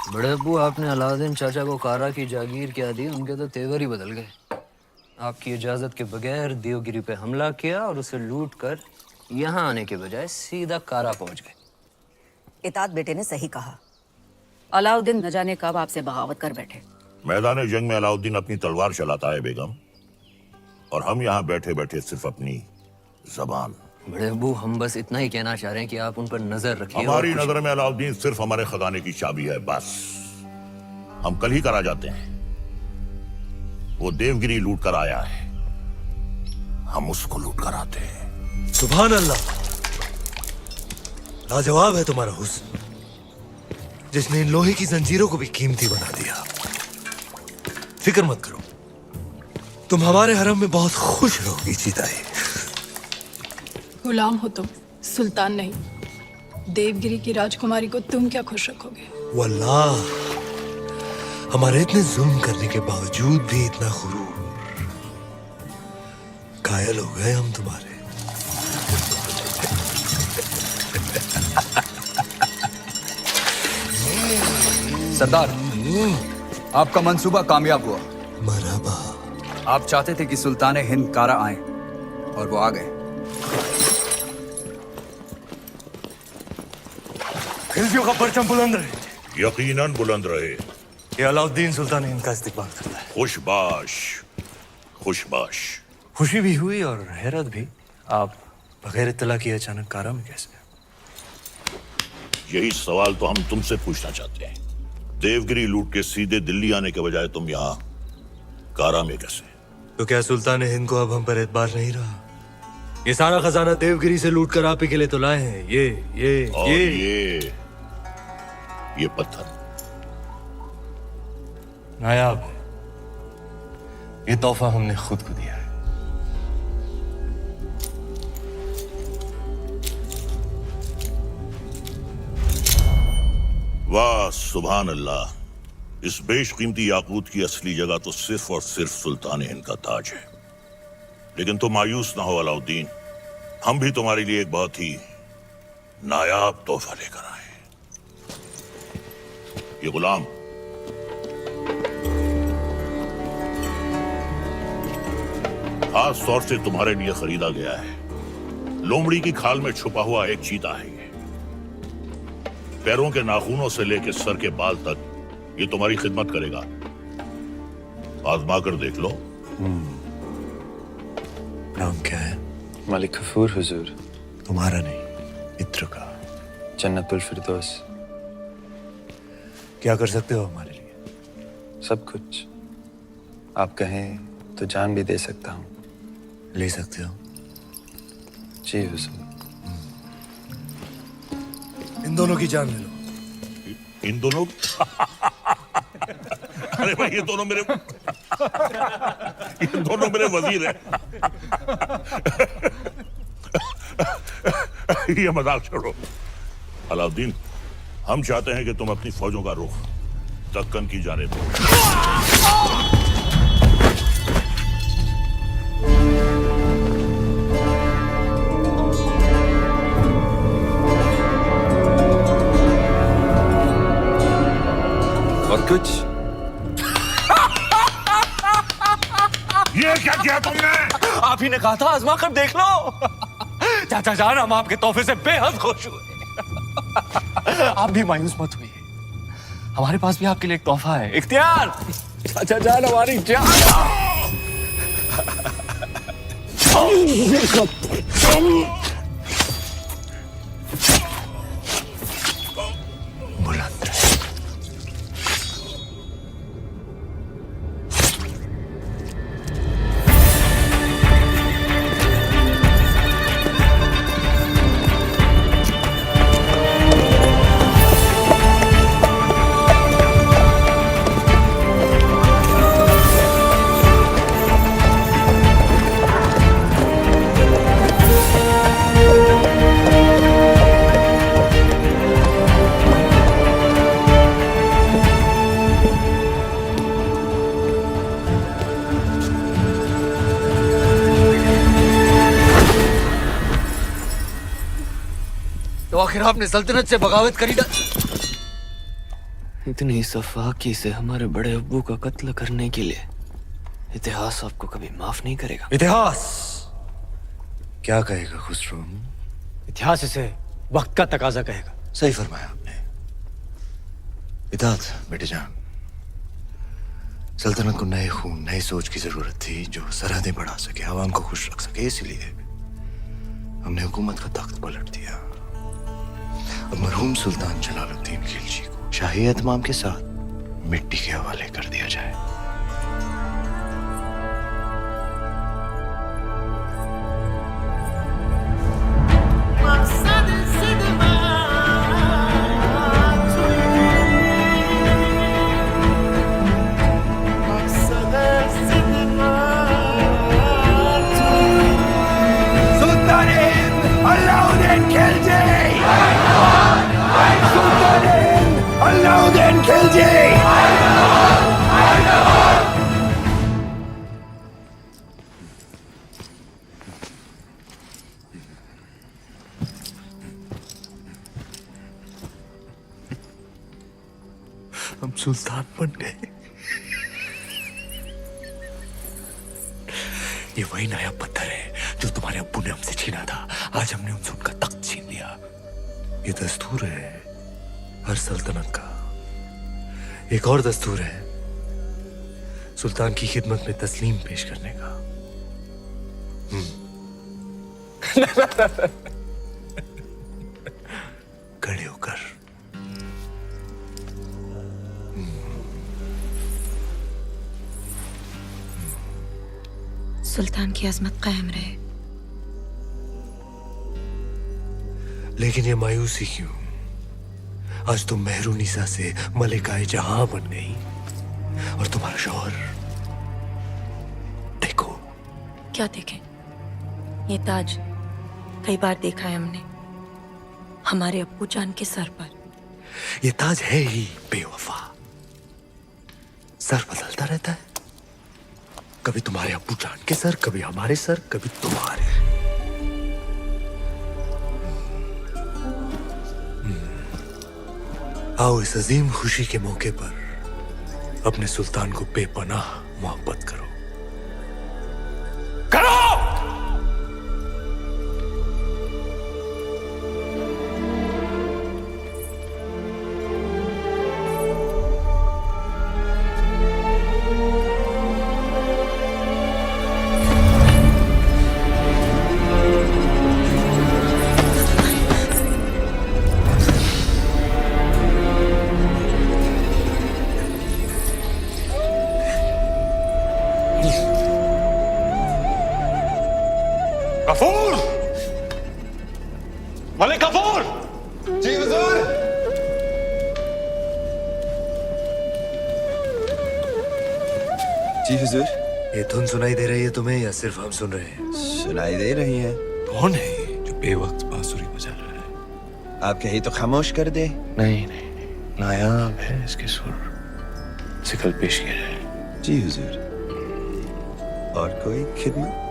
बड़े अब्बू, आपने अलाउद्दीन चाचा को कारा की जागीर क्या दी, उनके तो तेवर ही बदल गए। आपकी इजाजत के बगैर देवगिरी पे हमला किया और उसे लूट कर यहाँ आने के बजाय सीधा कारा पहुंच गए। इतात बेटे ने सही कहा। अलाउद्दीन न जाने कब आपसे बगावत कर बैठे। मैदान जंग में अलाउद्दीन अपनी तलवार चलाता है बेगम, और हम यहाँ बैठे बैठे सिर्फ अपनी जबान। बड़े अब्बू, हम बस इतना ही कहना चाह रहे हैं कि आप उन पर नजर रखिए। हमारी नजर में अलाउद्दीन सिर्फ हमारे खजाने की चाबी है, बस। हम कल ही करा जाते हैं। वो देवगिरी लूट कर आया है, हम उसको लूट कर आते हैं। सुभान अल्लाह, लाजवाब है तुम्हारा हुस्न, जिसने इन लोहे की जंजीरों को भी कीमती बना दिया। फिक्र मत करो, तुम हमारे हरम में बहुत खुश रहोगी जीताई। गुलाम हो तुम, सुल्तान नहीं। देवगिरी की राजकुमारी को तुम क्या खुश रखोगे? वल्लाह, हमारे इतने जुल्म करने के बावजूद भी इतना गुरूर। कायल हो गए हम तुम्हारे। सरदार, आपका मंसूबा कामयाब हुआ। मरहबा। आप चाहते थे कि सुल्तान हिंद कारा आए, और वो आ गए। खिलजियों का परचम बुलंद रहे। यकीनन बुलंद रहे। ये अलाउद्दीन सुल्तान हिंद का इस्तिकबाल करता है। खुशबाश, खुशबाश। खुशी भी हुई और हैरत भी। आप बगैर इत्तला किए अचानक कारा में कैसे? यही सवाल तो हम तुमसे पूछना चाहते हैं। देवगिरी लूट के सीधे दिल्ली आने के बजाय तुम यहाँ कारा में कैसे? तो क्या सुल्तान हिंद को अब हम पर एतबार नहीं रहा? ये सारा खजाना देवगिरी से लूट कर आप ही के लिए तो लाए हैं। ये पत्थर नायाब, ये तोहफा हमने खुद को दिया है। वाह सुभान अल्लाह, इस बेशकीमती याकूत की असली जगह तो सिर्फ और सिर्फ सुल्तान हिंद का ताज है। लेकिन तुम मायूस ना हो अलाउद्दीन, हम भी तुम्हारे लिए एक बहुत ही नायाब तोहफा लेकर आए। ये गुलाम खास तौर से तुम्हारे लिए खरीदा गया है। लोमड़ी की खाल में छुपा हुआ एक चीता है ये। पैरों के नाखूनों से लेकर सर के बाल तक ये तुम्हारी खिदमत करेगा। आजमा कर देख लो। नाम क्या है? मलिक गफूर हुजूर। तुम्हारा नहीं, मित्र का। जन्नतुल फिरदौस। क्या कर सकते हो हमारे लिए? सब कुछ। आप कहें तो जान भी दे सकता हूँ। ले सकते हो? जी हुजूर। इन दोनों की जान ले लो। इन दोनों अरे भाई, ये दोनों मेरे वजीर हैं। ये मजाक छोड़ो अलाउद्दीन, हम चाहते हैं कि तुम अपनी फौजों का रुख दक्कन की जानिब दो। और कुछ? ये क्या किया तुमने? आप ही ने कहा था आजमा कर देख लो। चाचा जान, हम आपके तोहफे से बेहद खुश हुए। आप भी मायूस मत हुई, हमारे पास भी आपके लिए एक तोहफा है। इख्तियार, चाचा जान हमारी जान। बुलंद रहे। तो आखिर आपने सल्तनत से बगावत करी इतनी सफाकी से हमारे बड़े अब्बू का कत्ल करने के लिए इतिहास आपको कभी माफ नहीं करेगा। इतिहास क्या कहेगा खुसरो? इतिहास इसे वक्त का तकाजा कहेगा। सही फरमाया आपने। इताद बेटे जान, सल्तनत को नए खून नई सोच की जरूरत थी जो सरहदें बढ़ा सके, आवाम को खुश रख सके। इसलिए हमने हुकूमत का तख्त पलट दिया। अब मरहूम सुल्तान जलालुद्दीन खिलजी को शाही एहतमाम के साथ मिट्टी के हवाले कर दिया जाए। हम सुल्तान बन गए। ये वही नया पत्थर है जो तुम्हारे अब्बू ने हमसे छीना था। आज हमने उनसे उनका तख्त छीन लिया। ये दस्तूर है हर सल्तनत का। एक और दस्तूर है सुल्तान की खिदमत में तस्लीम पेश करने का। खड़े होकर सुल्तान की अजमत कायम रहे। लेकिन ये मायूसी क्यों? आज तुम मेहरुनिसा से मलिकाए जहां बन गई और तुम्हारा शौहर देखो। क्या देखें? ये ताज कई बार देखा है हमने हमारे अब्बू जान के सर पर। ये ताज है ही बेवफा। सर बदलता रहता है, कभी तुम्हारे अब्बू जान के सर, कभी हमारे सर, कभी तुम्हारे। आओ इस अजीम खुशी के मौके पर अपने सुल्तान को बेपनाह मोहब्बत करो। गफूर! मलिक गफूर! जी हुजूर। जी हुजूर। ये धुन सुनाई दे रही है तुम्हें या सिर्फ हम सुन रहे हैं? सुनाई दे रही है। कौन है ये जो बेवक्त बांसुरी बजा रहा है? आप कहीं तो खामोश कर दे। नहीं नहीं नहीं, नायाब है इसके सुर। इसे कल पेश किया जाए। जी हुजूर। और कोई खिदमत?